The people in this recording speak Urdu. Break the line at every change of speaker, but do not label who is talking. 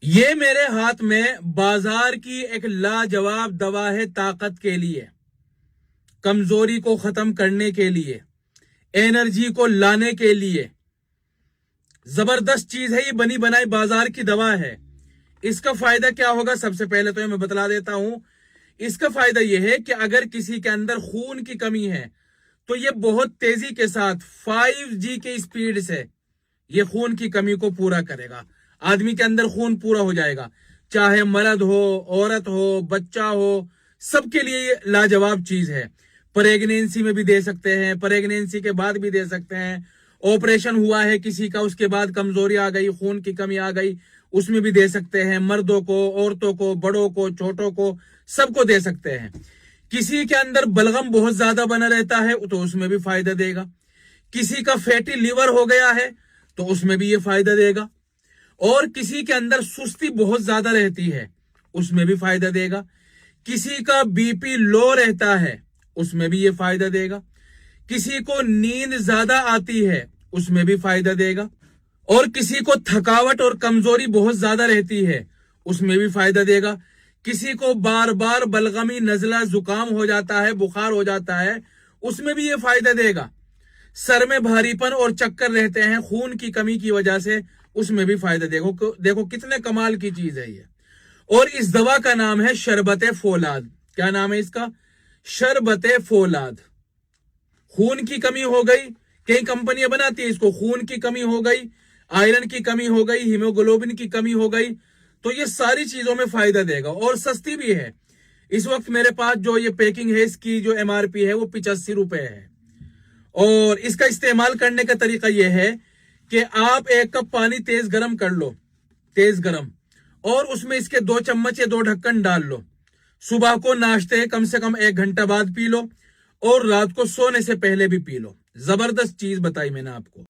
یہ میرے ہاتھ میں بازار کی ایک لاجواب دوا ہے طاقت کے لیے، کمزوری کو ختم کرنے کے لیے، انرجی کو لانے کے لیے۔ زبردست چیز ہے، یہ بنی بنائی بازار کی دوا ہے۔ اس کا فائدہ کیا ہوگا؟ سب سے پہلے تو میں بتلا دیتا ہوں۔ اس کا فائدہ یہ ہے کہ اگر کسی کے اندر خون کی کمی ہے تو یہ بہت تیزی کے ساتھ 5G کے سپیڈ سے یہ خون کی کمی کو پورا کرے گا۔ آدمی کے اندر خون پورا ہو جائے گا، چاہے مرد ہو، عورت ہو، بچہ ہو، سب کے لیے یہ لاجواب چیز ہے۔ پریگنینسی میں بھی دے سکتے ہیں، پریگنینسی کے بعد بھی دے سکتے ہیں، آپریشن ہوا ہے کسی کا، اس کے بعد کمزوری آ گئی، خون کی کمی آ گئی، اس میں بھی دے سکتے ہیں۔ مردوں کو، عورتوں کو، بڑوں کو، چھوٹوں کو، سب کو دے سکتے ہیں۔ کسی کے اندر بلغم بہت زیادہ بنا رہتا ہے تو اس میں بھی فائدہ دے گا۔ کسی کا فیٹی لیور ہو گیا ہے تو اس میں بھی یہ فائدہ دے گا، اور کسی کے اندر سستی بہت زیادہ رہتی ہے اس میں بھی فائدہ دے گا۔ کسی کا بی پی لو رہتا ہے اس میں بھی یہ فائدہ دے گا۔ کسی کو نیند زیادہ آتی ہے اس میں بھی فائدہ دے گا، اور کسی کو تھکاوٹ اور کمزوری بہت زیادہ رہتی ہے اس میں بھی فائدہ دے گا۔ کسی کو بار بار بلغمی، نزلہ، زکام ہو جاتا ہے، بخار ہو جاتا ہے، اس میں بھی یہ فائدہ دے گا۔ سر میں بھاری پن اور چکر رہتے ہیں خون کی کمی کی وجہ سے، اس میں بھی فائدہ دے گا۔ دیکھو کتنے کمال کی چیز ہے یہ۔ اور اس دوا کا نام ہے شربت فولاد۔ کیا نام ہے اس کا؟ شربت فولاد۔ خون کی کمی ہو گئی، کئی کمپنیاں بناتی ہیں اس کو، خون کی کمی ہو گئی، آئرن کی کمی ہو گئی، ہیموگلوبن کی کمی ہو گئی، تو یہ ساری چیزوں میں فائدہ دے گا، اور سستی بھی ہے۔ اس وقت میرے پاس جو یہ پیکنگ ہے، اس کی جو MRP ہے وہ 85 روپے ہے۔ اور اس کا استعمال کرنے کا طریقہ یہ ہے کہ آپ 1 کپ پانی تیز گرم کر لو، تیز گرم، اور اس میں اس کے 2 چمچ یا 2 ڈھکن ڈال لو۔ صبح کو ناشتے کم سے کم 1 گھنٹہ بعد پی لو، اور رات کو سونے سے پہلے بھی پی لو۔ زبردست چیز بتائی میں نے آپ کو۔